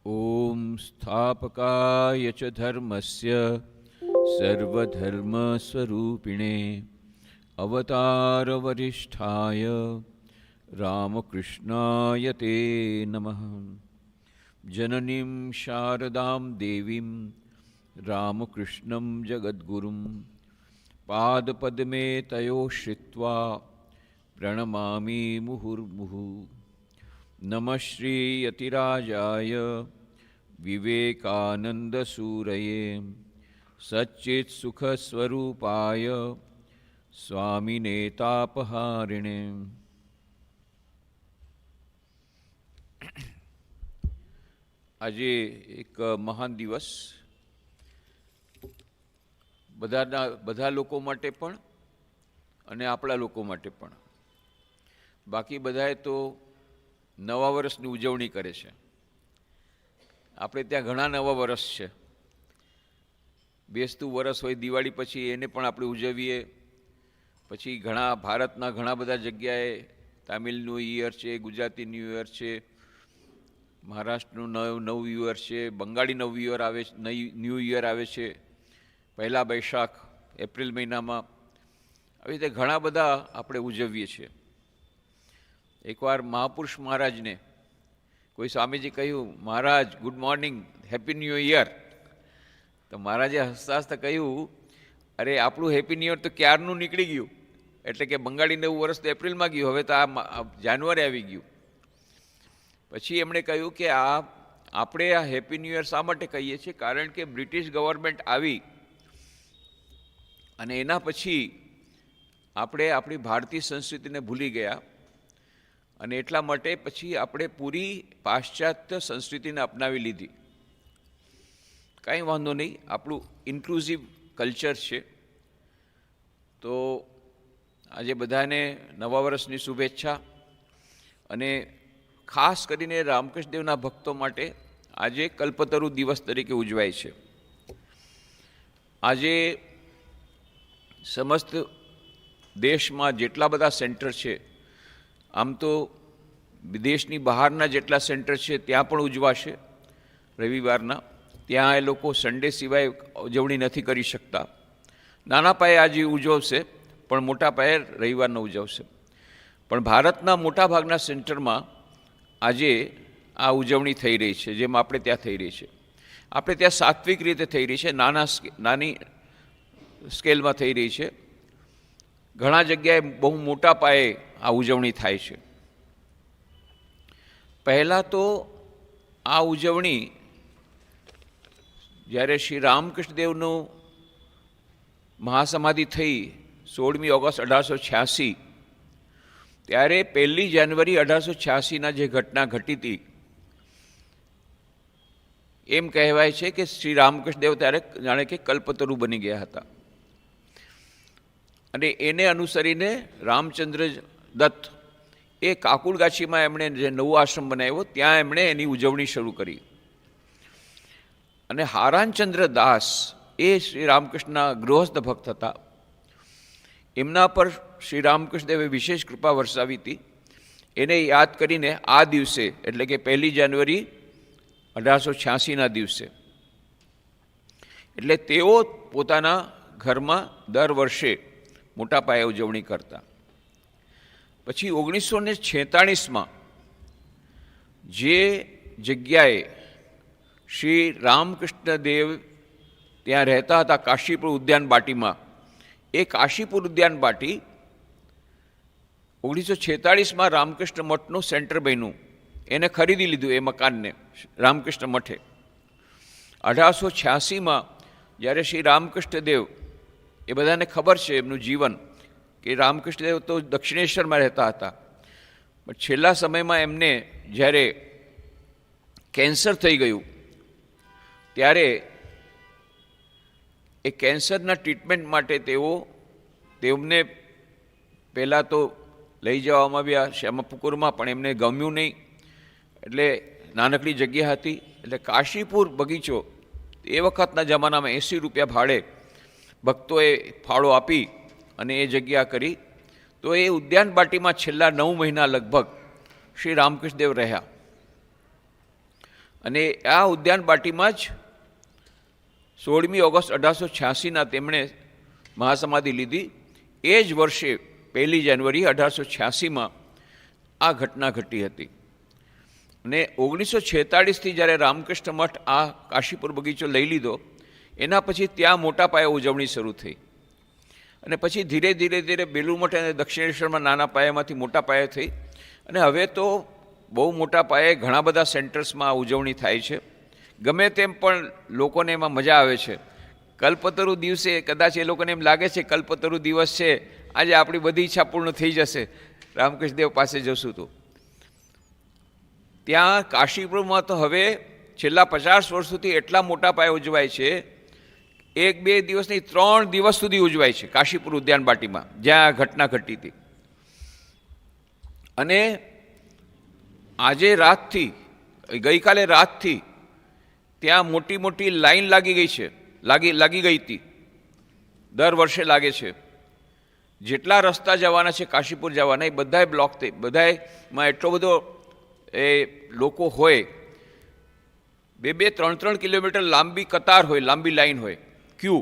ओम स्थापकाय च धर्मस्य सर्वधर्मस्वरूपिणे अवतारवरिष्ठाय रामकृष्णाय ते नमः। जननीं शारदां देवीं रामकृष्णं जगद्गुरुं पादपद्मे तयोः श्रित्वा प्रणमामि मुहुर्मुहुः। नमः श्रीयतिराजाय विवेकानन्दसूरये सच्चित्सुखस्वरूपाय स्वामिने तापहारिणे। આજે એક મહાન દિવસ બધા લોકો માટે પણ અને આપણા લોકો માટે પણ. બાકી બધાએ તો નવા વર્ષની ઉજવણી કરે છે. આપણે ત્યાં ઘણા નવા વર્ષ છે. બેસતું વર્ષ હોય દિવાળી પછી એને પણ આપણે ઉજવીએ. પછી ભારતના ઘણા બધા જગ્યાએ તામિલ ન્યૂ યર છે, ગુજરાતી ન્યૂ યર છે, મહારાષ્ટ્રનું નવું યર છે, બંગાળી નવું યર આવે છે, ન્યૂ યર આવે છે, પહેલા વૈશાખ એપ્રિલ મહિનામાં. આવી રીતે ઘણા બધા આપણે ઉજવીએ છીએ. એકવાર મહાપુરુષ મહારાજને કોઈ સ્વામીજી કહ્યું, મહારાજ good morning, happy new year. તો મહારાજે હસતા હસતા કહ્યું, અરે આપણું હેપી ન્યૂ યર તો ક્યારનું નીકળી ગયું. એટલે કે બંગાળી નવું વર્ષ તો એપ્રિલમાં ગયું, હવે તો આ જાન્યુઆરી આવી ગયું. પછી એમણે કહ્યું કે આપણે આ હેપી ન્યૂ યર શા માટે કહીએ છીએ? કારણ કે બ્રિટિશ ગવર્મેન્ટ આવી અને એના પછી આપણે આપણી ભારતીય સંસ્કૃતિને ભૂલી ગયા અને એટલા માટે પછી આપણે પૂરી પાશ્ચાત્ય સંસ્કૃતિને અપનાવી લીધી. કાંઈ વાંધો નહીં, આપણું ઇન્ક્લુઝિવ કલ્ચર છે. તો આજે બધાને નવા વર્ષની શુભેચ્છા. અને ખાસ કરીને રામકૃષ્ણદેવના ભક્તો માટે આજે કલ્પતરુ દિવસ તરીકે ઉજવાય છે. આજે સમસ્ત દેશમાં જેટલા બધા સેન્ટર છે, આમ તો વિદેશની બહારના જેટલા સેન્ટર છે ત્યાં પણ ઉજવાશે રવિવારના. ત્યાં એ લોકો સન્ડે સિવાય ઉજવણી નથી કરી શકતા. નાના પાયે આજે ઉજવશે, પણ મોટા પાયે રવિવારના ઉજવશે. પણ ભારતના મોટાભાગના સેન્ટરમાં આજે આ ઉજવણી થઈ રહી છે, જેમ આપણે ત્યાં થઈ રહી છે. આપણે ત્યાં સાત્વિક રીતે થઈ રહી છે, નાની સ્કેલમાં થઈ રહી છે. ઘણા જગ્યાએ બહુ મોટા પાયે આ ઉજવણી થાય છે. પહેલાં તો આ ઉજવણી જ્યારે શ્રી રામકૃષ્ણદેવનું મહાસમાધિ થઈ 16મી ઓગસ્ટ 1886, ત્યારે 1 જાન્યુઆરી 1886ના જે ઘટના ઘટી હતી, એમ કહેવાય છે કે શ્રી રામકૃષ્ણદેવ ત્યારે જાણે કે કલ્પતરુ બની ગયા હતા. અને એને અનુસરીને રામચંદ્ર દત્ત એ કાકુડગાછીમાં એમણે જે નવો આશ્રમ બનાવ્યો, ત્યાં એમણે એની ઉજવણી શરૂ કરી. અને હારાનચંદ્ર દાસ એ શ્રી રામકૃષ્ણના ગૃહસ્થ ભક્ત હતા. એમના પર શ્રી રામકૃષ્ણદેવે વિશેષ કૃપા વરસાવી હતી. એને યાદ કરીને આ દિવસે, એટલે કે 1 જાન્યુઆરી 1886ના દિવસે, એટલે તેઓ પોતાના ઘરમાં દર વર્ષે મોટા પાયે ઉજવણી કરતા. પછી 1946માં જે જગ્યાએ શ્રી રામકૃષ્ણદેવ ત્યાં રહેતા હતા, કાશીપુર ઉદ્યાન બાટીમાં, એ કાશીપુર ઉદ્યાન બાટી 1946માં રામકૃષ્ણ મઠનું સેન્ટર બન્યું. એને ખરીદી લીધું એ મકાનને રામકૃષ્ણ મઠે. 1886માં જ્યારે શ્રી રામકૃષ્ણદેવ, એ બધાને ખબર છે એમનું જીવન, કે રામકૃષ્ણદેવ તો દક્ષિણેશ્વરમાં રહેતા હતા, પણ છેલ્લા સમયમાં એમને જ્યારે કેન્સર થઈ ગયું, ત્યારે એ કેન્સરના ટ્રીટમેન્ટ માટે તેમને પહેલાં તો લઈ જવામાં આવ્યા શ્યામાપુકુરમાં, પણ એમને ગમ્યું નહીં. એટલે નાનકડી જગ્યા હતી, એટલે કાશીપુર બગીચો એ વખતના જમાનામાં 80 રૂપિયા ભાડે ભક્તોએ ફાળો આપી અને એ જગ્યા કરી. તો એ ઉદ્યાન બાટીમાં છેલ્લા 9 મહિના લગભગ શ્રી રામકૃષ્ણદેવ રહ્યા. અને આ ઉદ્યાન બાટીમાં જ 16મી ઓગસ્ટ 1886ના તેમણે મહાસમાધિ લીધી. એ જ વર્ષે 1 જાન્યુઆરી 1886માં આ ઘટના ઘટી હતી. અને 1946થી જ્યારે રામકૃષ્ણ મઠ આ કાશીપુર બગીચો લઈ લીધો, એના પછી ત્યાં મોટા પાયે ઉજવણી શરૂ થઈ. અને પછી ધીરે ધીરે ધીરે બેલુર મઠ અને દક્ષિણેશ્વરમાં નાના પાયામાંથી મોટા પાયે થઈ. અને હવે તો બહુ મોટા પાયે ઘણા બધા સેન્ટર્સમાં ઉજવણી થાય છે. ગમે તેમ પણ લોકોને એમાં મજા આવે છે. કલ્પતરુ દિવસે કદાચ એ લોકોને એમ લાગે છે કલ્પતરુ દિવસ છે, આજે આપણી બધી ઈચ્છા પૂર્ણ થઈ જશે, રામકૃષ્ણદેવ પાસે જશું તો. ત્યાં કાશીપુરમાં તો હવે છેલ્લા 50 વર્ષોથી એટલા મોટા પાયે ઉજવાય છે, 1-2 દિવસ નહીં 3 દિવસ સુધી ઉજવાય છે કાશીપુર ઉદ્યાન બાટીમાં, જ્યાં આ ઘટના ઘટી હતી. અને આજે રાતથી, ગઈકાલે રાતથી ત્યાં મોટી મોટી લાઈન લાગી ગઈ છે, લાગી ગઈ હતી. દર વર્ષે લાગે છે. જેટલા રસ્તા જવાના છે કાશીપુર જવાના એ બધાય બ્લોક થઈ, બધાયમાં એટલો બધો એ લોકો હોય, 2-2, 3-3 કિલોમીટર લાંબી કતાર હોય, લાંબી લાઈન હોય, ક્યુ.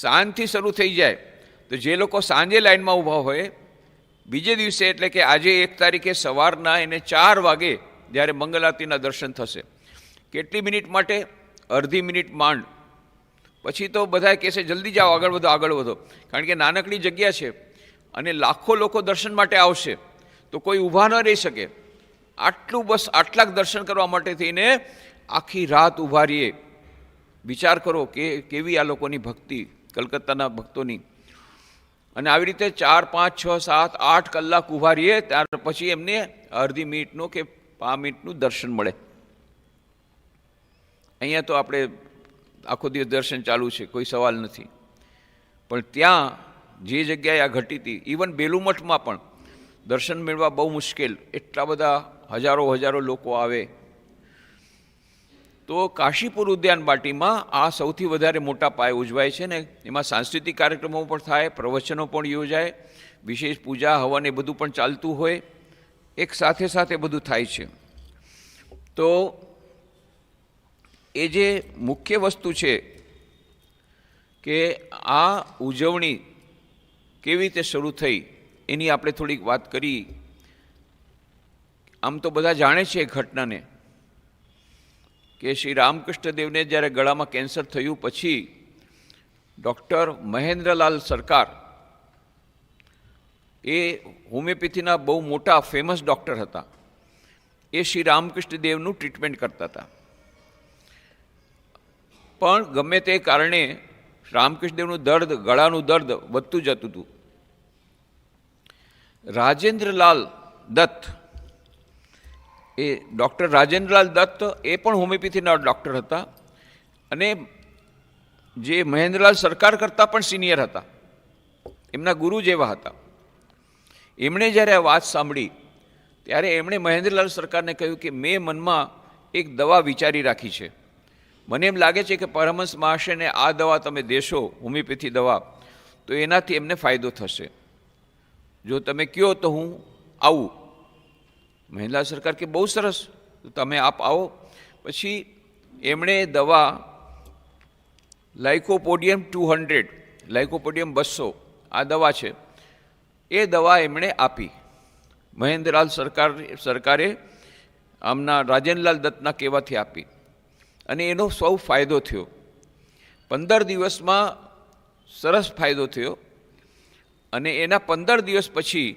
સાંજથી શરૂ થઈ જાય તો જે લોકો સાંજે લાઈનમાં ઊભા હોય, બીજે દિવસે એટલે કે આજે 1 તારીખે સવારના એને 4 વાગે જ્યારે મંગલ આરતીના દર્શન થશે. કેટલી મિનિટ માટે? અડધી મિનિટ માંડ. પછી તો બધા કહેશે જલ્દી જાઓ, આગળ વધો, આગળ વધો. કારણ કે નાનકડી જગ્યા છે અને લાખો લોકો દર્શન માટે આવશે, તો કોઈ ઊભા ન રહી શકે. આટલું બસ આટલાક દર્શન કરવા માટે થઈને આખી રાત ઊભા રહીએ. વિચાર કરો કે કેવી આ લોકોની ભક્તિ, કલકત્તાના ભક્તોની. અને આવી રીતે 4, 5, 6, 7, 8 કલાક ઊભા રહીએ, ત્યાર પછી એમને અડધી મિનિટનું કે 5 મિનિટનું દર્શન મળે. અહીંયા તો આપણે આખો દિવસ દર્શન ચાલુ છે, કોઈ સવાલ નથી. પણ ત્યાં જે જગ્યાએ આ ઘટી હતી, ઇવન બેલુર મઠમાં પણ દર્શન મેળવવા બહુ મુશ્કેલ, એટલા બધા હજારો લોકો આવે. તો કાશીપુર ઉદ્યાન બાટીમાં આ સૌથી વધારે મોટા પાયે ઉજવાય છે. ને એમાં સાંસ્કૃતિક કાર્યક્રમો પણ થાય, પ્રવચનો પણ યોજાય, વિશેષ પૂજા હવન એ બધું પણ ચાલતું હોય, એક સાથે સાથે બધું થાય છે. તો એ જે મુખ્ય વસ્તુ છે કે આ ઉજવણી કેવી રીતે શરૂ થઈ એની આપણે થોડીક વાત કરી. આમ તો બધા જાણે છે એ ઘટનાને કે શ્રી રામકૃષ્ણદેવને જ્યારે ગળામાં કેન્સર થયું પછી ડૉક્ટર મહેન્દ્રલાલ સરકાર, એ હોમિયોપેથીના બહુ મોટા ફેમસ ડૉક્ટર હતા, એ શ્રી રામકૃષ્ણદેવનું ટ્રીટમેન્ટ કરતા હતા. પણ ગમે તે કારણે રામકૃષ્ણદેવનું દર્દ, ગળાનું દર્દ વધતું જતું હતું. રાજેન્દ્રલાલ દત્ત, એ ડૉક્ટર રાજેન્દ્રલાલ દત્ત એ પણ હોમિયોપેથીના ડૉક્ટર હતા અને જે મહેન્દ્રલાલ સરકાર કરતાં પણ સિનિયર હતા, એમના ગુરુ જેવા હતા. એમણે જ્યારે આ વાત સાંભળી ત્યારે એમણે મહેન્દ્રલાલ સરકારને કહ્યું કે મેં મનમાં એક દવા વિચારી રાખી છે, મને એમ લાગે છે કે પરમહંસ મહાશયને આ દવા તમે દેશો, હોમિયોપેથી દવા, તો એનાથી એમને ફાયદો થશે. જો તમે કહો તો હું આવું. મહેન્દ્રલાલ સરકાર કે બહુ સરસ, તમે આવો. પછી એમણે દવા લાઇકોપોડિયમ 200, લાઇકોપોડિયમ 200 આ દવા છે, એ દવા એમણે આપી. મહેન્દ્રલાલ સરકારે આમના રાજેન્દ્રલાલ દત્તના કહેવાથી આપી અને એનો સૌ ફાયદો થયો. 15 દિવસમાં સરસ ફાયદો થયો. અને એના 15 દિવસ પછી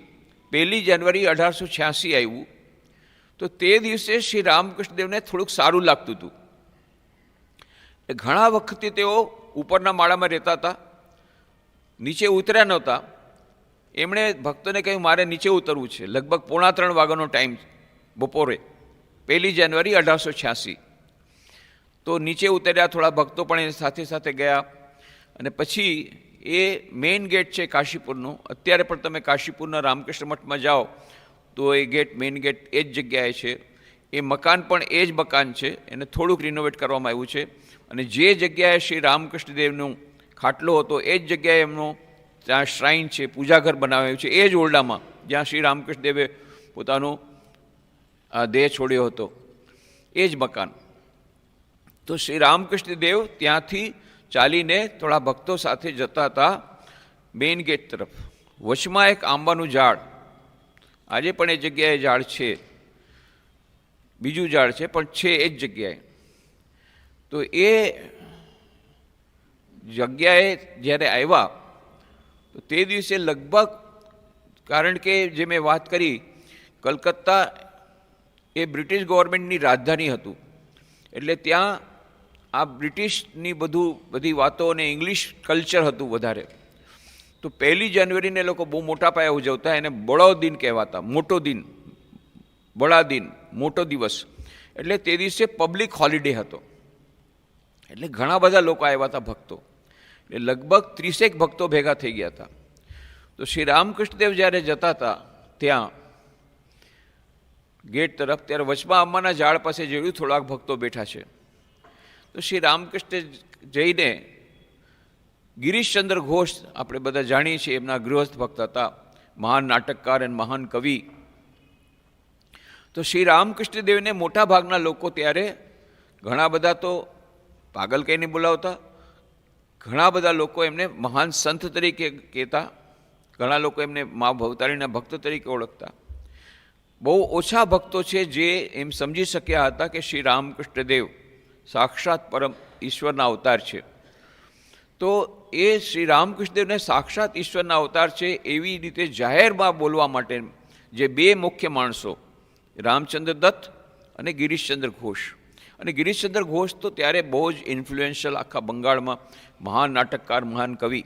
1 જાન્યુઆરી 1886 આવ્યું. તો તે દિવસે શ્રી રામકૃષ્ણદેવને થોડુંક સારું લાગતું હતું. ઘણા વખતે તેઓ ઉપરના માળામાં રહેતા હતા, નીચે ઉતર્યા નહોતા. એમણે ભક્તોને કહ્યું મારે નીચે ઉતરવું છે. લગભગ 2:45 વાગ્યાનો ટાઈમ, બપોરે 1 જાન્યુઆરી 1886. તો નીચે ઉતર્યા, થોડા ભક્તો પણ એની સાથે સાથે ગયા. અને પછી એ મેઇન ગેટ છે કાશીપુરનો. અત્યારે પણ તમે કાશીપુરના રામકૃષ્ણ મઠમાં જાઓ તો એ ગેટ, મેઇન ગેટ એ જ જગ્યાએ છે. એ મકાન પણ એ જ મકાન છે, એને થોડુંક રિનોવેટ કરવામાં આવ્યું છે. અને જે જગ્યાએ શ્રી રામકૃષ્ણદેવનો ખાટલો હતો એ જ જગ્યાએ એમનો ત્યાં શ્રાઇન છે, પૂજાઘર બનાવાયું છે, એ જ ઓરડામાં જ્યાં શ્રી રામકૃષ્ણદેવે પોતાનો દેહ છોડ્યો હતો. એ જ મકાન. તો શ્રી રામકૃષ્ણ દેવ ત્યાંથી ચાલીને થોડા ભક્તો સાથે જતા હતા મેઇન ગેટ તરફ. વચમાં એક આંબાનું ઝાડ, આજે પણ એ જગ્યાએ ઝાડ છે, બીજું ઝાડ છે પણ છે એ જ જગ્યાએ. તો એ જગ્યાએ જ્યારે આવ્યા તો તે દિવસે લગભગ, કારણ કે જે મેં વાત કરી, કલકત્તા એ બ્રિટિશ ગવર્મેન્ટની રાજધાની હતું, એટલે ત્યાં આ બ્રિટિશની બધી વાતો અને ઇંગ્લિશ કલ્ચર હતું વધારે. તો 1 જાન્યુઆરીને લોકો બહુ મોટા પાયે ઉજવતા, એને બળો દિન કહેવાતા, મોટો દિન, બળા દિન, મોટો દિવસ. એટલે તે દિવસે પબ્લિક હોલિડે હતો, એટલે ઘણા બધા લોકો આવ્યા હતા ભક્તો. એટલે લગભગ 30 ભક્તો ભેગા થઈ ગયા હતા. તો શ્રી રામકૃષ્ણદેવ જ્યારે જતા હતા ત્યાં ગેટ તરફ, ત્યારે વચમાં આંબાના ઝાડ પાસે જોયું થોડાક ભક્તો બેઠા છે. તો શ્રી રામકૃષ્ણ જઈને ગિરીશચંદ્ર ઘોષ, આપણે બધા જાણીએ છીએ, એમના ગૃહસ્થ ભક્ત હતા, મહાન નાટકકાર અને મહાન કવિ. તો શ્રી રામકૃષ્ણ દેવને મોટા ભાગના લોકો ત્યારે, ઘણા બધા તો પાગલ કહીને બોલાવતા, ઘણા બધા લોકો એમને મહાન સંત તરીકે કહેતા, ઘણા લોકો એમને મા ભવતારીના ભક્ત તરીકે ઓળખતા. બહુ ઓછા ભક્તો છે જે એમ સમજી શક્યા હતા કે શ્રી રામકૃષ્ણ દેવ સાક્ષાત પરમ ઈશ્વરના અવતાર છે. તો એ શ્રી રામકૃષ્ણદેવને સાક્ષાત ઈશ્વરના અવતાર છે એવી રીતે જાહેરમાં બોલવા માટે જે 2 મુખ્ય માણસો, રામચંદ્ર દત્ત અને ગિરીશચંદ્ર ઘોષ. અને ગિરીશચંદ્ર ઘોષ તો ત્યારે બહુ જ ઇન્ફ્લુએન્શિયલ, આખા બંગાળમાં મહાન નાટકકાર, મહાન કવિ.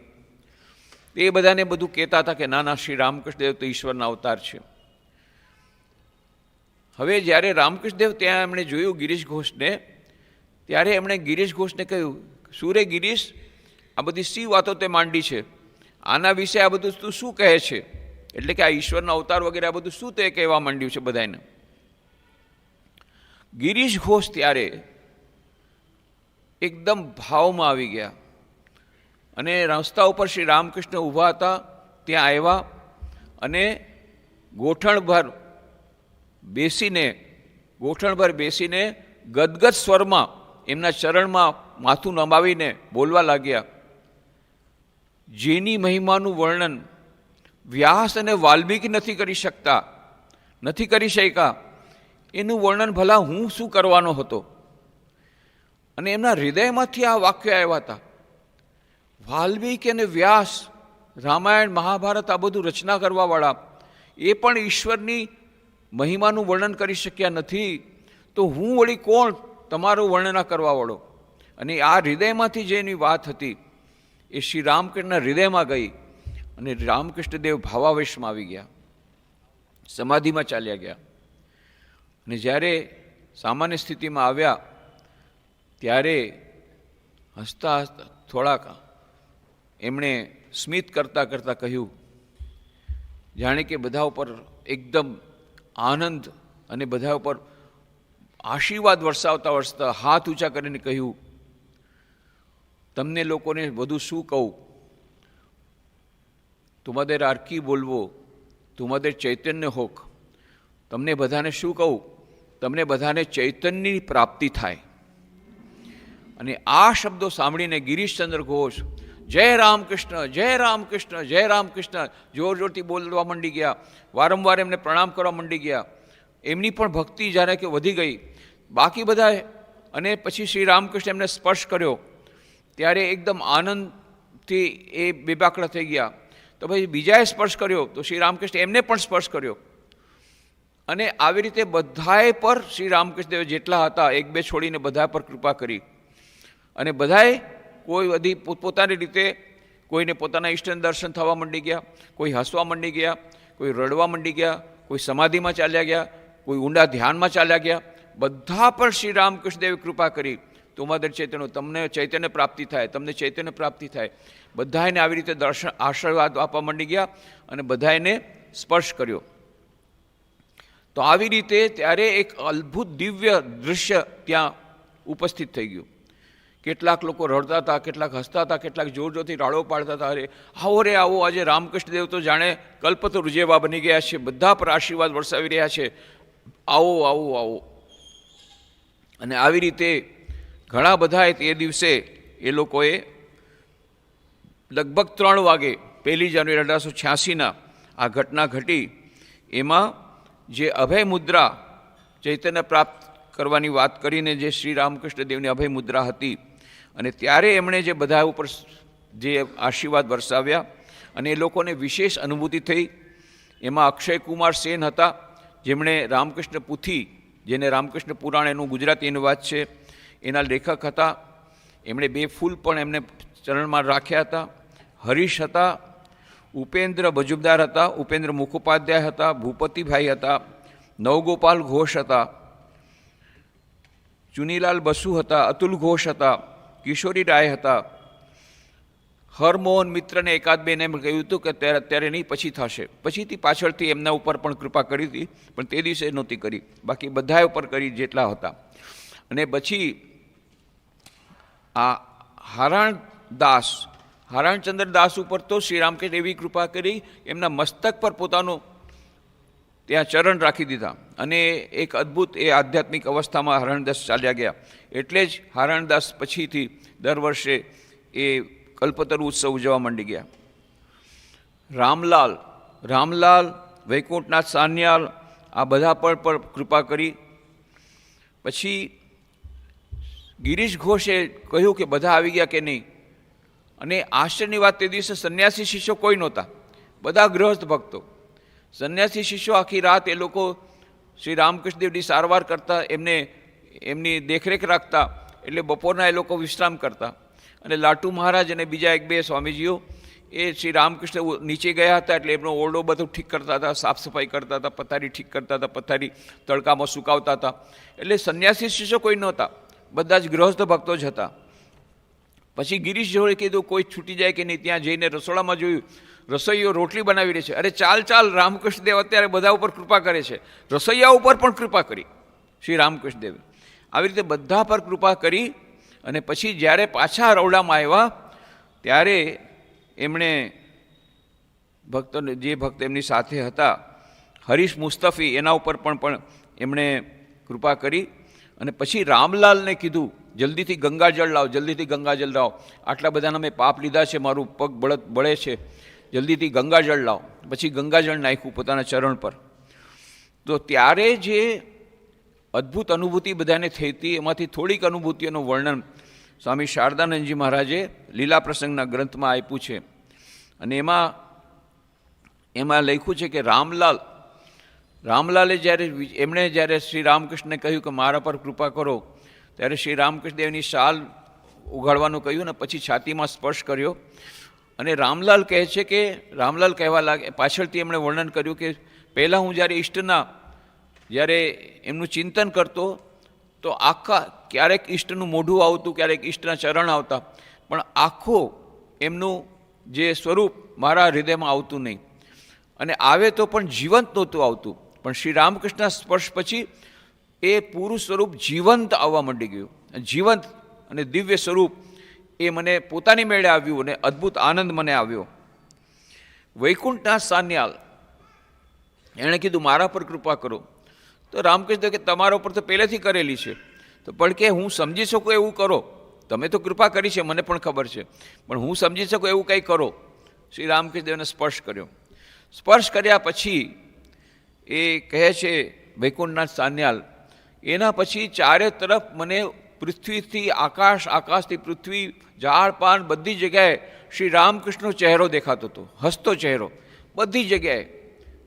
એ બધાને બધું કહેતા હતા કે ના ના, શ્રી રામકૃષ્ણદેવ તો ઈશ્વરના અવતાર છે. હવે જ્યારે રામકૃષ્ણદેવ ત્યાં એમણે જોયું ગિરીશ ઘોષને, ત્યારે એમણે ગિરીશ ઘોષને કહ્યું, સુરે ગિરીશ, આ બધી સી વાતો તે માંડી છે, આના વિશે આ બધું તું શું કહે છે? એટલે કે આ ઈશ્વરના અવતાર વગેરે આ બધું શું તે કહેવા માંડ્યું છે બધાને? ગિરીશ ઘોષ ત્યારે એકદમ ભાવમાં આવી ગયા અને રસ્તા ઉપર શ્રી રામકૃષ્ણ ઊભા હતા ત્યાં આવ્યા અને ગોઠણભર બેસીને ગદગદ સ્વરમાં એમના ચરણમાં માથું નમાવીને બોલવા લાગ્યા, જેની મહિમાનું વર્ણન વ્યાસ અને વાલ્મીકી નથી કરી શક્યા, એનું વર્ણન ભલા હું શું કરવાનો હતો? અને એમના હૃદયમાંથી આ વાક્ય આવ્યા હતા. વાલ્મીકી અને વ્યાસ, રામાયણ, મહાભારત, આ બધું રચના કરવાવાળા, એ પણ ઈશ્વરની મહિમાનું વર્ણન કરી શક્યા નથી, તો હું વળી કોણ તમારું વર્ણના કરવાવાળો? અને આ હૃદયમાંથી જે એની વાત હતી એ શ્રી રામકૃષ્ણના હૃદયમાં ગઈ અને રામકૃષ્ણદેવ ભાવાવેશમાં આવી ગયા, સમાધિમાં ચાલ્યા ગયા. અને જ્યારે સામાન્ય સ્થિતિમાં આવ્યા ત્યારે હસતા હસતા થોડાક એમણે સ્મિત કરતાં કરતાં કહ્યું, જાણે કે બધા ઉપર એકદમ આનંદ અને બધા ઉપર આશીર્વાદ વરસાવતા હાથ ઊંચા કરીને કહ્યું, તમને લોકોને બધું શું કહું? તુમાદેર আর কি બોલવો, તુમાદેર ચૈતન્ય હોક. તમને બધાને શું કહું? તમને બધાને ચૈતન્યની પ્રાપ્તિ થાય. અને આ શબ્દો સાંભળીને ગિરીશચંદ્ર ઘોષ જય રામકૃષ્ણ, જય રામકૃષ્ણ, જય રામકૃષ્ણ જોર જોરથી બોલવા માંડી ગયા. વારંવાર એમને પ્રણામ કરવા માંડી ગયા. એમની પણ ભક્તિ જ્યારે કે વધી ગઈ. બાકી બધાએ, અને પછી શ્રી રામકૃષ્ણ એમને સ્પર્શ કર્યો ત્યારે એકદમ આનંદથી એ બેબાકડા થઈ ગયા. તો પછી બીજાએ સ્પર્શ કર્યો તો શ્રી રામકૃષ્ણ એમને પણ સ્પર્શ કર્યો. અને આવી રીતે બધાએ પર શ્રી રામકૃષ્ણદેવ જેટલા હતા, 1-2 છોડીને બધા પર કૃપા કરી. અને બધાએ કોઈ બધી પોતપોતાની રીતે, કોઈને પોતાના ઈષ્ટના દર્શન થવા માંડી ગયા, કોઈ હસવા માંડી ગયા, કોઈ રડવા માંડી ગયા, કોઈ સમાધિમાં ચાલ્યા ગયા, કોઈ ઊંડા ધ્યાનમાં ચાલ્યા ગયા. બધા પર શ્રી રામકૃષ્ણદેવે કૃપા કરી. તુમાદેર ચૈતન્ય, તમને ચૈતન્ય પ્રાપ્તિ થાય, તમને ચૈતન્ય પ્રાપ્તિ થાય. બધાને આવી રીતે દર્શન, આશીર્વાદ આપવા માંડી ગયા અને બધાને સ્પર્શ કર્યો. તો આવી રીતે ત્યારે એક અદ્ભુત દિવ્ય દૃશ્ય ત્યાં ઉપસ્થિત થઈ ગયું. કેટલાક લોકો રડતા હતા, કેટલાક હસતા હતા, કેટલાક જોર જોરથી રાડો પાડતા હતા. અરે આવો રે આવો, આજે રામકૃષ્ણદેવ તો જાણે કલ્પતરુ જેવા બની ગયા છે, બધા પર આશીર્વાદ વરસાવી રહ્યા છે, આવો આવો આવો. અને આવી રીતે ઘણા બધાએ તે દિવસે એ લોકોએ લગભગ 3 વાગે 1 જાન્યુઆરી 1886ના આ ઘટના ઘટી. એમાં જે અભય મુદ્રા ચૈતન્ય પ્રાપ્ત કરવાની વાત કરીને જે શ્રી રામકૃષ્ણ દેવની અભય મુદ્રા હતી, અને ત્યારે એમણે જે બધા ઉપર જે આશીર્વાદ વરસાવ્યા અને એ લોકોને વિશેષ અનુભૂતિ થઈ. એમાં અક્ષય કુમાર સેન હતા, જેમણે રામકૃષ્ણ પુથી, જેને રામકૃષ્ણ પુરાણ એનું ગુજરાતી અનુવાદ છે, એના લેખક હતા. એમણે 2 ફૂલ પણ એમને ચરણમાં રાખ્યા હતા. હરીશ હતા, ઉપેન્દ્ર મજુમદાર હતા, ઉપેન્દ્ર મુખોપાધ્યાય હતા, ભૂપતિભાઈ હતા, નવગોપાલ ઘોષ હતા, ચુનીલાલ બસુ હતા, અતુલ ઘોષ હતા, કિશોરી રાય હતા, હરમોહન મિત્રને એકાદ બેને એમ કહ્યું હતું કે અત્યારે નહીં, પછી થશે. પછીથી પાછળથી એમના ઉપર પણ કૃપા કરી હતી, પણ તે દિવસે નહોતી કરી, બાકી બધા ઉપર કરી જેટલા હતા. અને પછી આ હારાણચંદ્ર દાસ ઉપર તો શ્રી રામકૃષ્ણ એવી કૃપા કરી, એમના મસ્તક પર પોતાનું ત્યાં ચરણ રાખી દીધા, અને એક અદ્ભુત એ આધ્યાત્મિક અવસ્થામાં હારાણદાસ ચાલ્યા ગયા. એટલે જ હારાણદાસ પછીથી દર વર્ષે એ કલ્પતરુ ઉત્સવ ઉજવવા માંડી ગયા. રામલાલ, વૈકુંઠનાથ સાન્યાલ, આ બધા પર કૃપા કરી. પછી ગિરીશ ઘોષે કહ્યું કે બધા આવી ગયા કે નહીં, અને આશ્ચર્યની વાત, તે દિવસે સંન્યાસી શિષ્યો કોઈ નહોતા, બધા ગૃહસ્થ ભક્તો. સંન્યાસી શિષ્યો આખી રાત એ લોકો શ્રી રામકૃષ્ણદેવની સારવાર કરતા, એમની દેખરેખ રાખતા, એટલે બપોરના એ લોકો વિશ્રામ કરતા. અને લાટુ મહારાજ અને બીજા 1-2 સ્વામીજીઓ એ શ્રી રામકૃષ્ણ નીચે ગયા હતા, એટલે એમનો ઓરડો બધો ઠીક કરતા હતા, સાફ સફાઈ કરતા હતા, પથારી ઠીક કરતા હતા, પથારી તડકામાં સુકાવતા હતા. એટલે સંન્યાસી શિષ્યો કોઈ નહોતા, બધા જ ગૃહસ્થ ભક્તો જ હતા. પછી ગિરીશ જોડે કીધું કોઈ છૂટી જાય કે નહીં. ત્યાં જઈને રસોડામાં જોયું, રસોઈઓ રોટલી બનાવી રહી છે. અરે ચાલ, રામકૃષ્ણદેવ અત્યારે બધા ઉપર કૃપા કરે છે. રસોઈયા ઉપર પણ કૃપા કરી શ્રી રામકૃષ્ણદેવે. આવી રીતે બધા પર કૃપા કરી. અને પછી જ્યારે પાછા રવડામાં આવ્યા, ત્યારે એમણે ભક્તોને, જે ભક્ત એમની સાથે હતા, હરીશ મુસ્તફી, એના ઉપર પણ એમણે કૃપા કરી. અને પછી રામલાલને કીધું જલ્દીથી ગંગાજળ લાવો, આટલા બધાના મેં પાપ લીધા છે, મારું પગ બળે છે, જલ્દીથી ગંગાજળ લાવો. પછી ગંગાજળ નાખ્યું પોતાના ચરણ પર. તો ત્યારે જે અદ્ભુત અનુભૂતિ બધાને થઈ હતી, એમાંથી થોડીક અનુભૂતિઓનું વર્ણન સ્વામી શારદાનંદજી મહારાજે લીલા પ્રસંગના ગ્રંથમાં આપ્યું છે. અને એમાં લખ્યું છે કે રામલાલે જ્યારે શ્રી રામકૃષ્ણને કહ્યું કે મારા પર કૃપા કરો, ત્યારે શ્રી રામકૃષ્ણદેવની શાલ ઉગાડવાનું કહ્યું ને પછી છાતીમાં સ્પર્શ કર્યો. અને રામલાલ કહે છે કે રામલાલ કહેવા લાગે, પાછળથી એમણે વર્ણન કર્યું કે પહેલાં હું જ્યારે એમનું ચિંતન કરતો, તો ક્યારેક ઈષ્ટનું મોઢું આવતું, ક્યારેક ઈષ્ટના ચરણ આવતા, પણ આખું એમનું જે સ્વરૂપ મારા હૃદયમાં આવતું નહીં. અને આવે તો પણ જીવંત નહોતું આવતું. પણ શ્રી રામકૃષ્ણના સ્પર્શ પછી એ પૂરું સ્વરૂપ જીવંત આવવા માંડી ગયું. જીવંત અને દિવ્ય સ્વરૂપ એ મને પોતાની મેળે આવ્યું, અને અદ્ભુત આનંદ મને આવ્યો. વૈકુંઠનાથ સાન્યાલ, એણે કીધું મારા પર કૃપા કરો. તો રામકૃષ્ણ કે તમારા ઉપર તો પહેલેથી કરેલી છે, તો પણ કે હું સમજી શકું એવું કરો. તમે તો કૃપા કરી છે, મને પણ ખબર છે, પણ હું સમજી શકું એવું કંઈ કરો. શ્રી રામકૃષ્ણદેવને સ્પર્શ કર્યો. સ્પર્શ કર્યા પછી એ કહે છે વૈકુંઠનાથ સાન્યાલ, એના પછી ચારે તરફ મને પૃથ્વીથી આકાશ, આકાશથી પૃથ્વી, ઝાડ પાન બધી જગ્યાએ શ્રી રામકૃષ્ણનો ચહેરો દેખાતો હતો, હસતો ચહેરો બધી જગ્યાએ,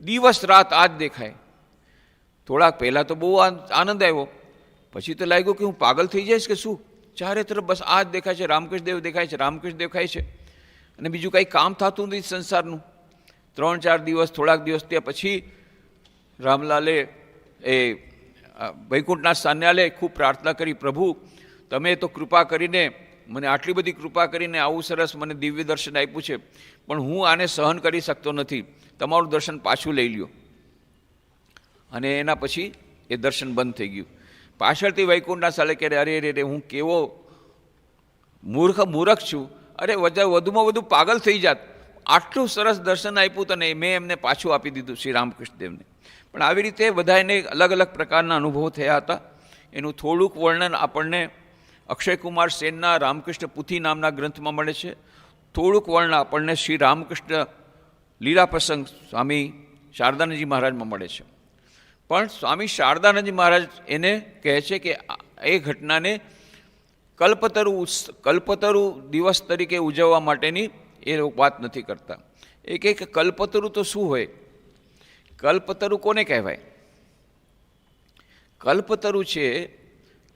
દિવસ રાત આ જ દેખાય. થોડાક પહેલાં તો બહુ આનંદ આવ્યો, પછી તો લાગ્યું કે હું પાગલ થઈ જઈશ કે શું, ચારે તરફ બસ આ જ દેખાય છે, રામકૃષ્ણદેવ દેખાય છે, રામકૃષ્ણ દેખાય છે, અને બીજું કંઈ કામ થતું નથી સંસારનું. 3-4 દિવસ, થોડાક દિવસ ત્યાં પછી રામલાલે વૈકુંઠનાથ સાન્યાલે ખૂબ પ્રાર્થના કરી, પ્રભુ તમે તો કૃપા કરીને મને આટલી બધી કૃપા કરીને આવું સરસ મને દિવ્ય દર્શન આપ્યું છે, પણ હું આને સહન કરી શકતો નથી, તમારું દર્શન પાછું લઈ લ્યો. અને એના પછી એ દર્શન બંધ થઈ ગયું. પાછળથી વૈકુંઠનાથ સાલે કહે અરે હું કેવો મૂર્ખ છું, અરે વધુમાં વધુ પાગલ થઈ જાત, આટલું સરસ દર્શન આપ્યું તને, મેં એમને પાછું આપી દીધું શ્રી રામકૃષ્ણદેવને. પણ આવી રીતે બધાને અલગ અલગ પ્રકારના અનુભવો થયા હતા. એનું થોડુંક વર્ણન આપણને અક્ષયકુમાર સેનના રામકૃષ્ણ પુથી નામના ગ્રંથમાં મળે છે. થોડુંક વર્ણન આપણને શ્રી રામકૃષ્ણ લીલા પ્રસંગ સ્વામી શારદાનંદજી મહારાજમાં મળે છે. પણ સ્વામી શારદાનંદજી મહારાજ એને કહે છે કે એ ઘટનાને કલ્પતરુ દિવસ તરીકે ઉજવવા માટેની એ વાત નથી કરતા. એ કહે કે કલ્પતરુ તો શું હોય? કલ્પતરુ કોને કહેવાય? કલ્પતરુ છે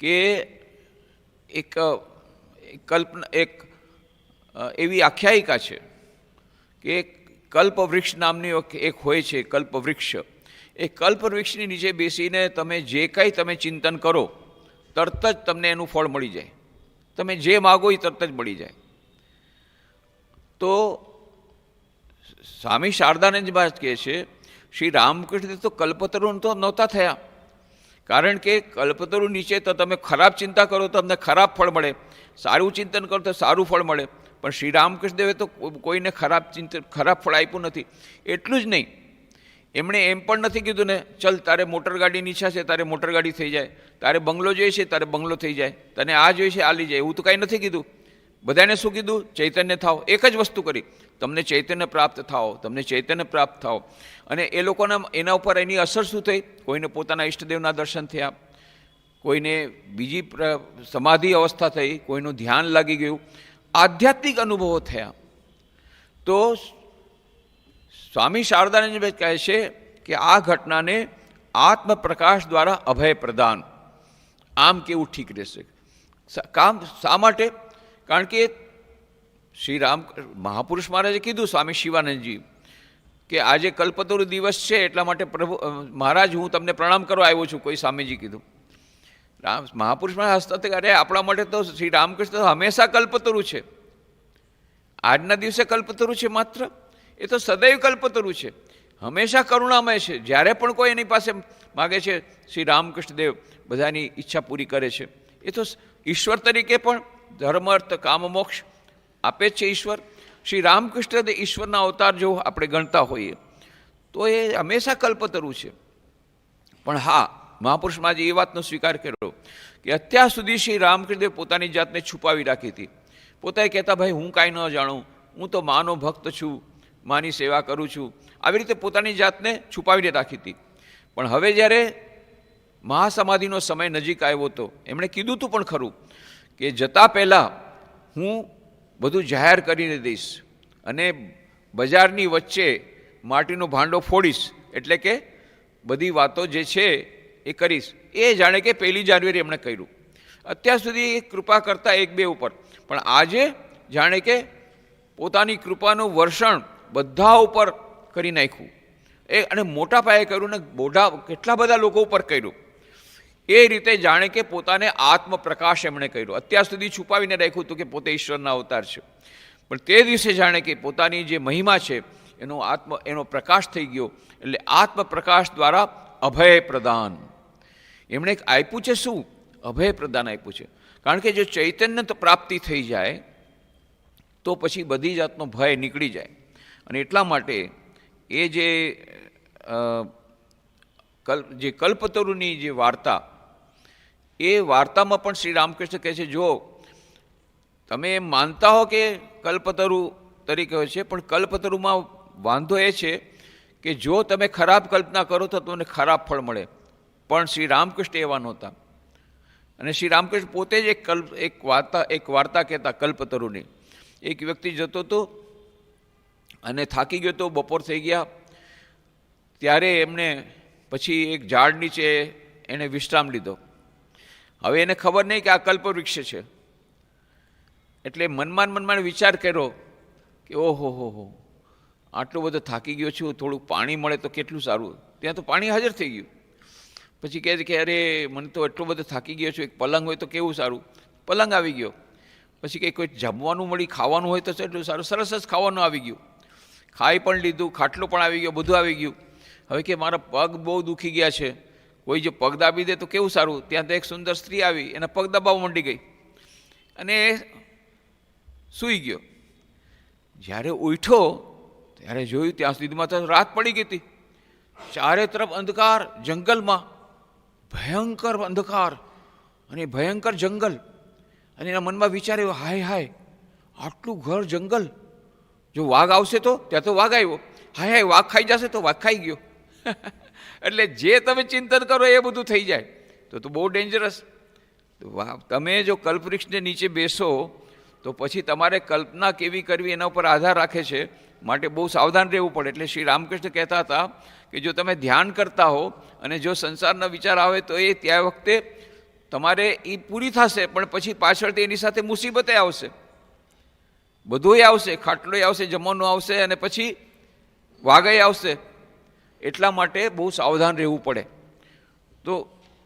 કે એક એવી આખ્યાયિકા છે કે કલ્પવૃક્ષ નામની એક હોય છે કલ્પવૃક્ષ. એ કલ્પવૃક્ષની નીચે બેસીને તમે જે કંઈ તમે ચિંતન કરો તરત જ તમને એનું ફળ મળી જાય. તમે જે માગો એ તરત જ મળી જાય. તો સ્વામી શારદાનંદજી મહારાજ કહે છે શ્રી રામકૃષ્ણ તો કલ્પતરુ તો નહોતા થયા, કારણ કે કલ્પતરુ નીચે તો તમે ખરાબ ચિંતા કરો તો તમને ખરાબ ફળ મળે, સારું ચિંતન કરો તો સારું ફળ મળે. પણ શ્રી રામકૃષ્ણ દેવે તો કોઈને ખરાબ ફળ આપ્યું નથી. એટલું જ નહીં, એમણે એમ પણ નથી કીધું ને ચલ તારે મોટરગાડીની ઈચ્છા છે તારે મોટરગાડી થઈ જાય, તારે બંગલો જોઈએ છે તારે બંગલો થઈ જાય, તને આ જોઈએ છે આ લઈ જાય, એવું તો કાંઈ નથી કીધું. બધાને શું કીધું? ચૈતન્ય થાવ. એક જ વસ્તુ કરી, તમને ચૈતન્ય પ્રાપ્ત થાઓ, તમને ચૈતન્ય પ્રાપ્ત થાઓ. અને એ લોકોના એના ઉપર એની અસર શું થઈ? કોઈને પોતાના ઈષ્ટદેવના દર્શન થયા, કોઈને બીજી સમાધિ અવસ્થા થઈ, કોઈનું ધ્યાન લાગી ગયું, આધ્યાત્મિક અનુભવો થયા. તો સ્વામી શારદાનંદજી કહે છે કે આ ઘટનાને આત્મપ્રકાશ દ્વારા અભય પ્રદાન, આમ કેવું ઠીક રહેશે. કામ શા માટે? કારણ કે શ્રી મહાપુરુષ મહારાજે કીધું, સ્વામી શિવાનંદજી, કે આજે કલ્પતરુ દિવસ છે એટલા માટે પ્રભુ મહારાજ હું તમને પ્રણામ કરવા આવ્યો છું. કોઈ સ્વામીજી કીધું. મહાપુરુષ મહારાજ હસતા હતા, અરે આપણા માટે તો શ્રી રામકૃષ્ણ હંમેશા કલ્પતરુ છે. આજના દિવસે કલ્પતરુ છે માત્ર? એ તો સદૈવ કલ્પતરુ છે, હંમેશા કરુણામય છે. જ્યારે પણ કોઈ એની પાસે માગે છે શ્રી રામકૃષ્ણ દેવ બધાની ઈચ્છા પૂરી કરે છે. એ તો ઈશ્વર તરીકે પણ ધર્મ અર્થ કામ મોક્ષ આપે જ છે ઈશ્વર. શ્રી રામકૃષ્ણ ઈશ્વરના અવતાર જો આપણે ગણતા હોઈએ તો એ હંમેશા કલ્પતરુ છે. પણ હા, મહાપુરુષ મહારાજે એ વાતનો સ્વીકાર કર્યો કે અત્યાર સુધી શ્રી રામકૃષ્ણદેવ પોતાની જાતને છુપાવી રાખી હતી. પોતે કહેતા ભાઈ હું કાંઈ ન જાણું, હું તો માનો ભક્ત છું, માની સેવા કરું છું, આવી રીતે પોતાની જાતને છુપાવીને રાખી હતી. પણ હવે જ્યારે મહાસમાધિનો સમય નજીક આવ્યો હતો, એમણે કીધું હતું પણ ખરું કે જતાં પહેલાં હું બધું જાહેર કરીને દઈશ અને બજારની વચ્ચે માટીનો ભાંડો ફોડીશ, એટલે કે બધી વાતો જે છે એ કરીશ. એ જાણે કે 1 જાન્યુઆરી એમણે કર્યું. અત્યાર સુધી કૃપા કરતા 1-2 ઉપર, પણ આજે જાણે કે પોતાની કૃપાનું વર્ષણ બધા ઉપર કરી નાખ્યું. અને મોટા પાયે કર્યું ને કેટલા બધા લોકો ઉપર કર્યું. એ રીતે જાણે કે પોતાને આત્મપ્રકાશ એમણે કર્યો. અત્યાર સુધી છુપાવીને રાખ્યું હતું કે પોતે ઈશ્વરના અવતાર છે, પણ તે દિવસે જાણે કે પોતાની જે મહિમા છે એનો પ્રકાશ થઈ ગયો. એટલે આત્મપ્રકાશ દ્વારા અભય પ્રદાન એમણે આપ્યું છે. શું અભય પ્રદાન આપ્યું છે? કારણ કે જો ચૈતન્ય પ્રાપ્તિ થઈ જાય તો પછી બધી જાતનો ભય નીકળી જાય. અને એટલા માટે એ જે કલ્પતરુની જે વાર્તા, એ વાર્તામાં પણ શ્રી રામકૃષ્ણ કહે છે જો તમે એમ માનતા હો કે કલ્પતરુ તરીકે હોય છે, પણ કલ્પતરુમાં વાંધો એ છે કે જો તમે ખરાબ કલ્પના કરો તો તમને ખરાબ ફળ મળે. પણ શ્રી રામકૃષ્ણ એવા નહોતા. અને શ્રી રામકૃષ્ણ પોતે જ એક વાર્તા કહેતા કલ્પતરુની. એક વ્યક્તિ જતો હતો અને થાકી ગયો તો, બપોર થઈ ગયા, ત્યારે એમને પછી એક ઝાડ નીચે એણે વિશ્રામ લીધો. હવે એને ખબર નહીં કે આ કલ્પવૃક્ષ છે, એટલે મનમાં વિચાર કર્યો કે ઓહો હો આટલો બધો થાકી ગયો છું, થોડુંક પાણી મળે તો કેટલું સારું. ત્યાં તો પાણી હાજર થઈ ગયું. પછી કહે છે કે અરે મને તો એટલો બધો થાકી ગયો છું, એક પલંગ હોય તો કેવું સારું. પલંગ આવી ગયો. પછી કંઈ કોઈ જમવાનું મળી, ખાવાનું હોય તો એટલું સારું. સરસ જ ખાવાનું આવી ગયું, ખાઈ પણ લીધું, ખાટલો પણ આવી ગયો, બધું આવી ગયું. હવે કે મારા પગ બહુ દુખી ગયા છે, કોઈ જો પગ દાબી દે તો કેવું સારું. ત્યાં તો એક સુંદર સ્ત્રી આવી, એના પગ દબાવવા માંડી ગઈ અને સૂઈ ગયો. જ્યારે ઉઠ્યો ત્યારે જોયું ત્યાં સુધીમાં તો રાત પડી ગઈ હતી. ચારે તરફ અંધકાર, જંગલમાં ભયંકર અંધકાર, અને ભયંકર જંગલ, અને એના મનમાં વિચાર આવ્યો, હાય હાય આટલું ઘર જંગલ, જો વાઘ આવશે તો, ત્યાં તો વાઘ આવ્યો, હાય હાય વાઘ ખાઈ જશે તો વાઘ ખાઈ ગયો. એટલે જે તમે ચિંતન કરો એ બધું થઈ જાય તો બહુ ડેન્જરસ. તમે જો કલ્પવૃક્ષને નીચે બેસો તો પછી તમારે કલ્પના કેવી કરવી એના ઉપર આધાર રાખે છે, માટે બહુ સાવધાન રહેવું પડે. એટલે શ્રી રામકૃષ્ણ કહેતા હતા કે જો તમે ધ્યાન કરતા હો અને જો સંસારના વિચાર આવે તો એ ત્યાં વખતે તમારે એ પૂરી થશે, પણ પછી પાછળથી એની સાથે મુસીબતે આવશે, બધુંય આવશે, ખાટલોય આવશે, જમવાનું આવશે, અને પછી વાઘય આવશે. એટલા માટે બહુ સાવધાન રહેવું પડે. તો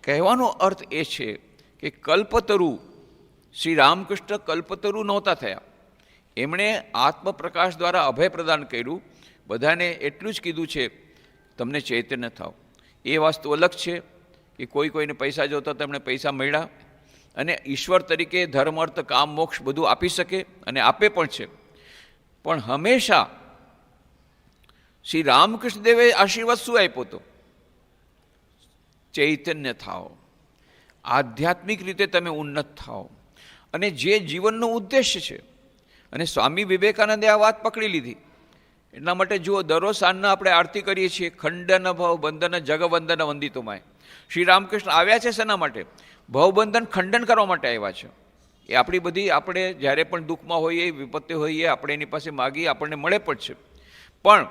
કહેવાનો અર્થ એ છે કે કલ્પતરુ, શ્રી રામકૃષ્ણ કલ્પતરુ નહોતા થયા. એમણે આત્મપ્રકાશ દ્વારા અભય પ્રદાન કર્યું. બધાને એટલું જ કીધું છે તમને ચૈતન્ય થાવ. એ વસ્તુ અલગ છે કે કોઈને પૈસા જોતા તેમને પૈસા મળ્યા, અને ઈશ્વર તરીકે ધર્મ અર્થ કામ મોક્ષ બધું આપી શકે અને આપે પણ છે. પણ હંમેશા શ્રી રામકૃષ્ણ દેવે આશીર્વાદ શું આપ્યો હતો? ચૈતન્ય થાઓ, આધ્યાત્મિક રીતે તમે ઉન્નત થાઓ, અને જે જીવનનો ઉદ્દેશ્ય છે. અને સ્વામી વિવેકાનંદે આ વાત પકડી લીધી. એટલા માટે જુઓ, દરરોજ સાંજના આપણે આરતી કરીએ છીએ, ખંડન ભવબંધન જગવંદન વંદિતોમાય. શ્રી રામકૃષ્ણ આવ્યા છે શેના માટે? ભવબંધન ખંડન કરવા માટે આવ્યા છે. એ આપણી બધી, આપણે જ્યારે પણ દુઃખમાં હોઈએ, વિપત્તિ હોઈએ, આપણે એની પાસે માગીએ, આપણને મળે પણ છે. પણ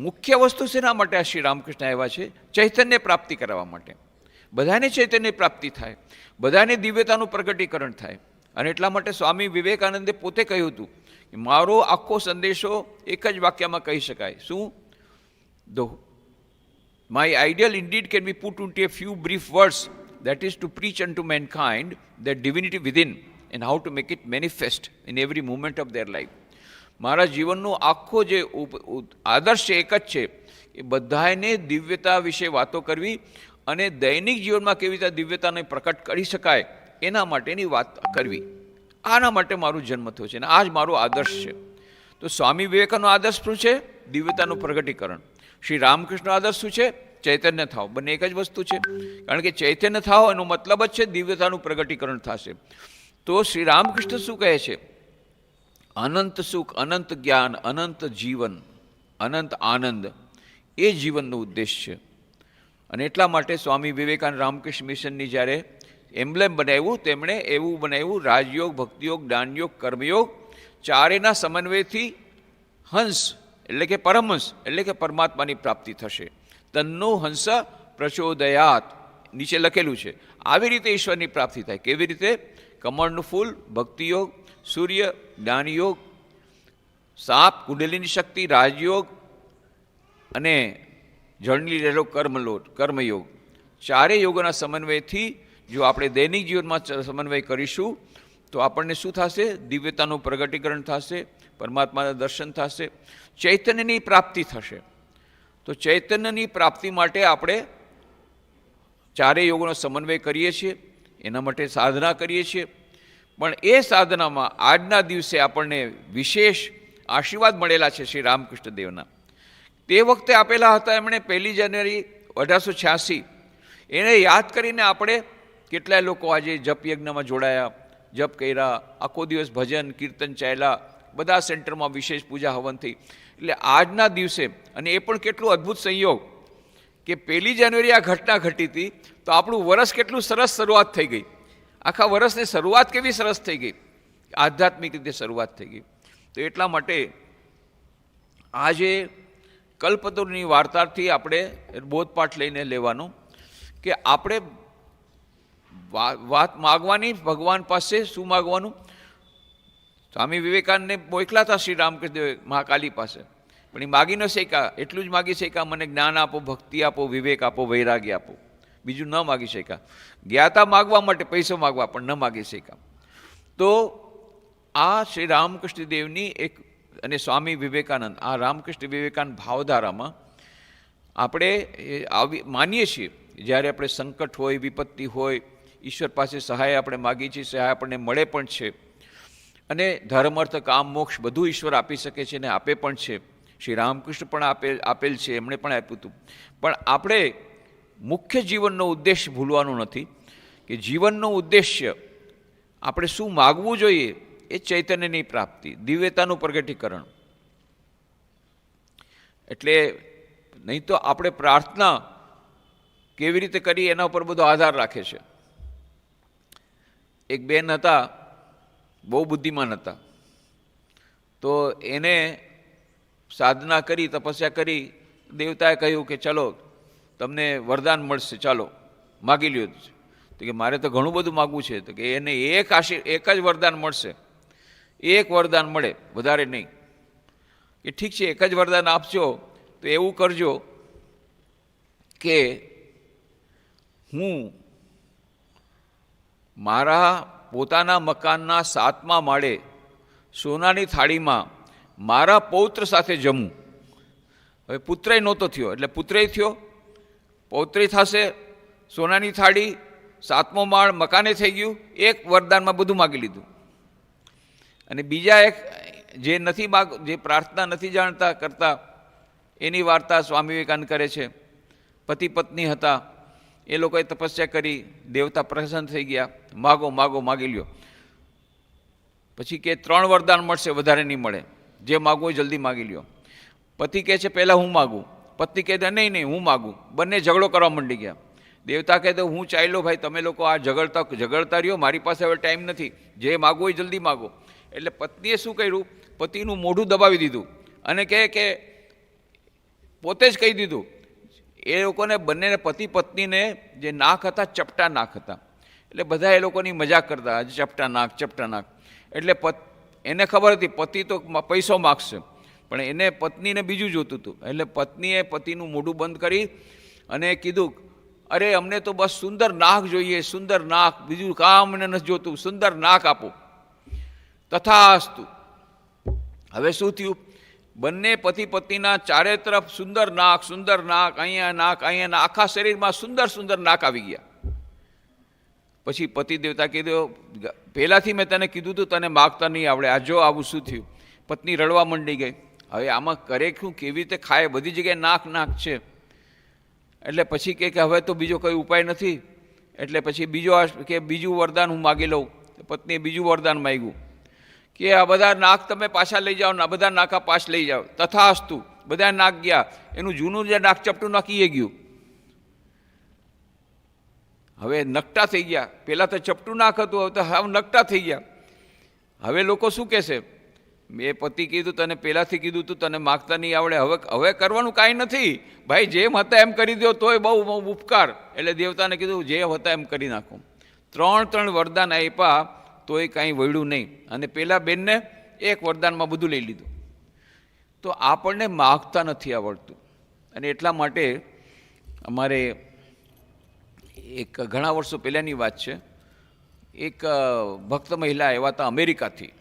મુખ્ય વસ્તુ શેના માટે આ શ્રી રામકૃષ્ણ આવ્યા છે? ચૈતન્ય પ્રાપ્તિ કરવા માટે. બધાને ચૈતન્ય પ્રાપ્તિ થાય, બધાને દિવ્યતાનું પ્રગટીકરણ થાય. અને એટલા માટે સ્વામી વિવેકાનંદે પોતે કહ્યું હતું કે મારો આખો સંદેશો એક જ વાક્યમાં કહી શકાય. શું? My ideal indeed can be put into A few brief words, that is to preach unto mankind the divinity within and how to make it manifest in every moment of their life. મારા જીવનનો આખો જે આદર્શ છે એક જ છે, એ બધાને દિવ્યતા વિશે વાતો કરવી અને દૈનિક જીવનમાં કેવી રીતે દિવ્યતાને પ્રકટ કરી શકાય એના માટેની વાત કરવી. આના માટે મારો જન્મ થયો છે અને આ જ મારો આદર્શ છે. તો સ્વામી વિવેકાનંદનો આદર્શ શું છે? દિવ્યતાનું પ્રગટીકરણ. શ્રી રામકૃષ્ણનો આદર્શ શું છે? ચૈતન્ય થાવ. બંને એક જ વસ્તુ છે, કારણ કે ચૈતન્ય થાવ એનો મતલબ જ છે દિવ્યતાનું પ્રગટીકરણ થશે. તો શ્રી રામકૃષ્ણ શું કહે છે? અનંત સુખ, અનંત જ્ઞાન, અનંત જીવન, અનંત આનંદ, એ જીવનનો ઉદ્દેશ છે. અને એટલા માટે સ્વામી વિવેકાનંદ રામકૃષ્ણ મિશનની જ્યારે એમ્બ્લેમ બનાવ્યું, તેમણે એવું બનાવ્યું, રાજયોગ, ભક્તિયોગ, જ્ઞાનયોગ, કર્મયોગ, ચારેના સમન્વયથી હંસ એટલે કે પરમહંસ એટલે કે પરમાત્માની પ્રાપ્તિ થશે. તન્નો હંસ પ્રચોદયાત નીચે લખેલું છે. આવી રીતે ઈશ્વરની પ્રાપ્તિ થાય. કેવી રીતે? કમળનું ફૂલ ભક્તિયોગ, સૂર્ય જ્ઞાનયોગ, સાપ કુંડલીની શક્તિ રાજયોગ, અને જળની રહેલો કર્મયોગ. ચારે યોગોના સમન્વયથી જો આપણે દૈનિક જીવનમાં સમન્વય કરીશું તો આપણને શું થશે? દિવ્યતાનું પ્રગટીકરણ થશે, પરમાત્માના દર્શન થશે, ચૈતન્યની પ્રાપ્તિ થશે. તો ચૈતન્યની પ્રાપ્તિ માટે આપણે ચારેય યોગોનો સમન્વય કરીએ છીએ, એના માટે સાધના કરીએ છીએ. પણ એ સાધનામાં આજના દિવસે આપણને વિશેષ આશીર્વાદ મળેલા છે શ્રી રામકૃષ્ણ દેવના. તે વખતે આપેલા હતા એમણે 1 જાન્યુઆરી 1886. એને યાદ કરીને આપણે કેટલાય લોકો આજે જપ યજ્ઞમાં જોડાયા, જપ કર્યા, આખો દિવસ ભજન કીર્તન ચાલ્યા, બધા સેન્ટરમાં વિશેષ પૂજા હવન થઈ. એટલે આજના દિવસે, અને એ પણ કેટલું અદ્ભુત સંયોગ કે 1 જાન્યુઆરી આ ઘટના ઘટી હતી, તો આપણું વરસ કેટલું સરસ શરૂઆત થઈ ગઈ. આખા વરસની શરૂઆત કેવી સરસ થઈ ગઈ, આધ્યાત્મિક રીતે શરૂઆત થઈ ગઈ. તો એટલા માટે આજે કલ્પતરુની વાર્તાથી આપણે બોધપાઠ લઈને લેવાનો કે આપણે વાત માગવાની ભગવાન પાસે. શું માગવાનું? સ્વામી વિવેકાનંદને મોકલા હતા શ્રી રામકૃષ્ણ દેવે મહાકાલી પાસે, પણ એ માગી ન શક્યા. એટલું જ માગી શક્યા, મને જ્ઞાન આપો, ભક્તિ આપો, વિવેક આપો, વૈરાગ્ય આપો. બીજું ન માગી શક્યા. ગયા હતા માગવા માટે, પૈસો માગવા, પણ ન માગી શક્યા. તો આ શ્રી રામકૃષ્ણ દેવની એક, અને સ્વામી વિવેકાનંદ, આ રામકૃષ્ણ વિવેકાનંદ ભાવધારામાં આપણે આવી માનીએ છીએ. જ્યારે આપણે સંકટ હોય, વિપત્તિ હોય, ઈશ્વર પાસે સહાય આપણે માગીએ છીએ, સહાય આપણને મળે પણ છે. અને ધર્મ અર્થ કામ મોક્ષ બધું ઈશ્વર આપી શકે છે અને આપે પણ છે. શ્રી રામકૃષ્ણ પણ આપેલ છે, એમણે પણ આપ્યું હતું. પણ આપણે મુખ્ય જીવનનો ઉદ્દેશ ભૂલવાનો નથી કે જીવનનો ઉદ્દેશ્ય આપણે શું માગવું જોઈએ એ ચૈતન્યની પ્રાપ્તિ, દિવ્યતાનું પ્રગટીકરણ. એટલે નહીં તો આપણે પ્રાર્થના કેવી રીતે કરી એના ઉપર બધો આધાર રાખે છે. એક બેન હતા, બહુ બુદ્ધિમાન હતા, તો એને સાધના કરી, તપસ્યા કરી, દેવતાએ કહ્યું કે ચલો તમને વરદાન મળશે, ચાલો માગી લ્યો. તો કે મારે તો ઘણું બધું માગવું છે. તો કે એને એક જ વરદાન મળશે, એક વરદાન મળે, વધારે નહીં. કે ઠીક છે, એક જ વરદાન આપજો, તો એવું કરજો કે હું મારા પોતાના મકાનના 7મા માળે સોનાની થાળીમાં મારા પૌત્ર સાથે જમું. હવે પુત્રય નહોતો થયો, એટલે પુત્રય થયો, પૌત્રય થશે, સોનાની થાળી, 7મો માળ મકાને થઈ ગયું. એક વરદાનમાં બધું માગી લીધું. અને બીજા એક જે પ્રાર્થના નથી જાણતા કરતા, એની વાર્તા સ્વામી વિવેકાનંદ કરે છે. પતિ પત્ની હતા, એ લોકોએ તપસ્યા કરી, દેવતા પ્રસન્ન થઈ ગયા, માગો માગો માગી લ્યો. પછી કે 3 વરદાન મળશે, વધારે નહીં મળે, જે માગવું હોય જલ્દી માગી લ્યો. પતિ કહે છે પહેલાં હું માગું, પત્ની કહે નહીં નહીં હું માગું. બંને ઝઘડો કરવા માંડી ગયા. દેવતા કહે તો હું ચાલ્યો ભાઈ, તમે લોકો આ ઝઘડતા રહ્યો, મારી પાસે હવે ટાઈમ નથી, જે માગવું હોય જલ્દી માગો. એટલે પત્નીએ શું કર્યું, પતિનું મોઢું દબાવી દીધું અને કહે કે પોતે જ કહી દીધું. એ લોકોને બંનેને પતિ પત્નીને જે નાક હતા, ચપટા નાક હતા, એટલે બધા એ લોકોની મજાક કરતા, ચપટા નાક ચપટા નાક. એટલે એને ખબર હતી પતિ તો પૈસો માગશે, પણ એને પત્નીને બીજું જોતું હતું. એટલે પત્નીએ પતિનું મોઢું બંધ કરી અને કીધું, અરે અમને તો બસ સુંદર નાક જોઈએ, સુંદર નાક, બીજું કામ અમને નથી જોતું, સુંદર નાક આપો. તથાસ્તુ. હવે શું થયું, બંને પતિ પત્નીના ચારે તરફ સુંદર નાક, અહીંયા નાક, આખા શરીરમાં સુંદર સુંદર નાક આવી ગયા. પછી પતિ દેવતા કીધું, પહેલાંથી મેં તને કીધું હતું તને માગતા નહીં આવડે, આ જો આવું શું થયું. પત્ની રડવા માંડી ગઈ. હવે આમાં કરે શું, કેવી રીતે ખાય, બધી જગ્યાએ નાક નાક છે. એટલે પછી કે હવે તો બીજો કોઈ ઉપાય નથી. એટલે પછી બીજું વરદાન હું માગી લઉં. પત્નીએ બીજું વરદાન માગ્યું કે આ બધા નાક તમે પાછા લઈ જાઓ, બધા નાકા પાછ લઈ જાઓ. તથાસ્તુ. બધા નાક ગયા, એનું જૂનું જે નાક ચપટું નાખી ગયું. હવે નકટા થઈ ગયા. પહેલાં તો ચપટું નાક હતું, હવે તો હવે નકટા થઈ ગયા. હવે લોકો શું કહેશે, મેં પતિ કીધું તને પહેલાંથી કીધું તું તને માગતા નહીં આવડે, હવે કરવાનું કાંઈ નથી ભાઈ, જેમ હતા એમ કરી દો તોય બહુ ઉપકાર. એટલે દેવતાને કીધું જે હતા એમ કરી નાખો. 3 વરદાન આપ્યા તોય કાંઈ વળ્યું નહીં. અને પેલા બેનને એક વરદાનમાં બધું લઈ લીધું. તો આપણને માગતા નથી આવડતું. અને એટલા માટે અમારે એક ઘણા વર્ષો પહેલાંની વાત છે, એક ભક્ત મહિલા આવ્યા હતા અમેરિકાથી.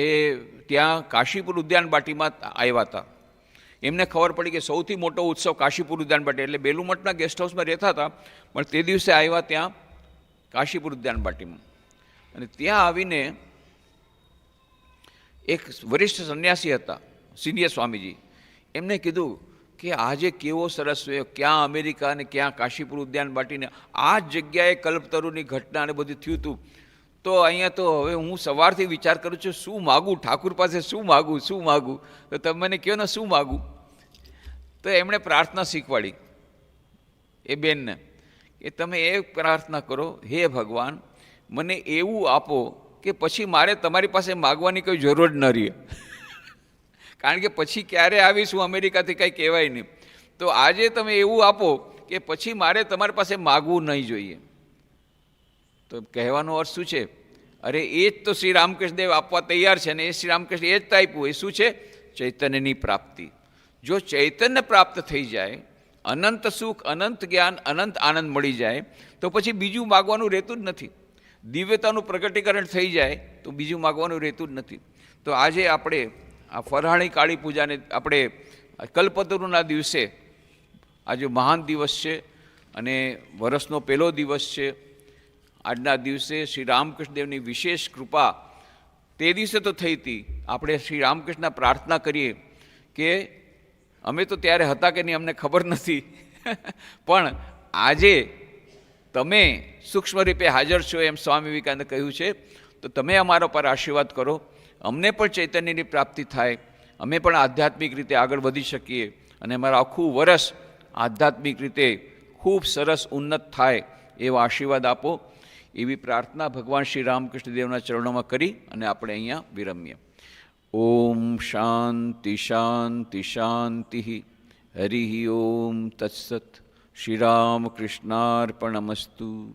એ ત્યાં કાશીપુર ઉદ્યાન બાટીમાં આવ્યા હતા. એમને ખબર પડી કે સૌથી મોટો ઉત્સવ કાશીપુર ઉદ્યાન બાટી, એટલે બેલુમઠના ગેસ્ટ હાઉસમાં રહેતા હતા, પણ તે દિવસે આવ્યા ત્યાં કાશીપુર ઉદ્યાન બાટીમાં. અને ત્યાં આવીને એક વરિષ્ઠ સંન્યાસી હતા, સિનિયર સ્વામીજી, એમને કીધું કે આજે કેવો સરસ, ક્યાં અમેરિકા અને ક્યાં કાશીપુર ઉદ્યાન બાટીને આ જ જગ્યાએ કલ્પતરુની ઘટના અને બધું થયું હતું. તો અહીંયા તો હવે હું સવારથી વિચાર કરું છું શું માગું, ઠાકુર પાસે શું માગું. તો તમે મને કહો ને શું માગું. તો એમણે પ્રાર્થના શીખવાડી એ બેનને કે તમે એ પ્રાર્થના કરો, હે ભગવાન મને એવું આપો કે પછી મારે તમારી પાસે માગવાની કોઈ જરૂર ન રહે. કારણ કે પછી ક્યારે આવીશું અમેરિકાથી કંઈ કહેવાય નહીં. તો આજે તમે એવું આપો કે પછી મારે તમારી પાસે માગવું નહીં જોઈએ. તો કહેવાનો અર્થ શું છે, અરે એ જ તો શ્રી રામકૃષ્ણદેવ આપવા તૈયાર છે ને, એ શ્રી રામકૃષ્ણ એ જ આપ્યું. એ શું છે, ચૈતન્યની પ્રાપ્તિ. જો ચૈતન્ય પ્રાપ્ત થઈ જાય, અનંત સુખ, અનંત જ્ઞાન, અનંત આનંદ મળી જાય, તો પછી બીજું માગવાનું રહેતું જ નથી. દિવ્યતાનું પ્રગટીકરણ થઈ જાય તો બીજું માગવાનું રહેતું જ નથી. તો આજે આપણે આ ફરહાણી કાળી પૂજાને આપણે કલ્પતરુના દિવસે આજે મહાન દિવસ છે અને વર્ષનો પહેલો દિવસ છે. આજના દિવસે શ્રી રામકૃષ્ણદેવની વિશેષ કૃપા તે દિવસે તો થઈ હતી. આપણે શ્રી રામકૃષ્ણ પ્રાર્થના કરીએ કે અમે તો ત્યારે હતા કે નહીં અમને ખબર નથી, પણ આજે તમે સૂક્ષ્મ રૂપે હાજર છો એમ સ્વામી વિવેકાનંદે કહ્યું છે, તો તમે અમારા પર આશીર્વાદ કરો, અમને પણ ચૈતન્યની પ્રાપ્તિ થાય, અમે પણ આધ્યાત્મિક રીતે આગળ વધી શકીએ અને અમારા આખું વર્ષ આધ્યાત્મિક રીતે ખૂબ સરસ ઉન્નત થાય એવા આશીર્વાદ આપો. એવી પ્રાર્થના ભગવાન શ્રી રામકૃષ્ણ દેવના ચરણોમાં કરી અને આપણે અહીંયા વિરમીએ. ઓમ શાંતિ શાંતિ શાંતિ. હરિ ઓમ તત્સત. શ્રી રામકૃષ્ણાર્પણમસ્તુ.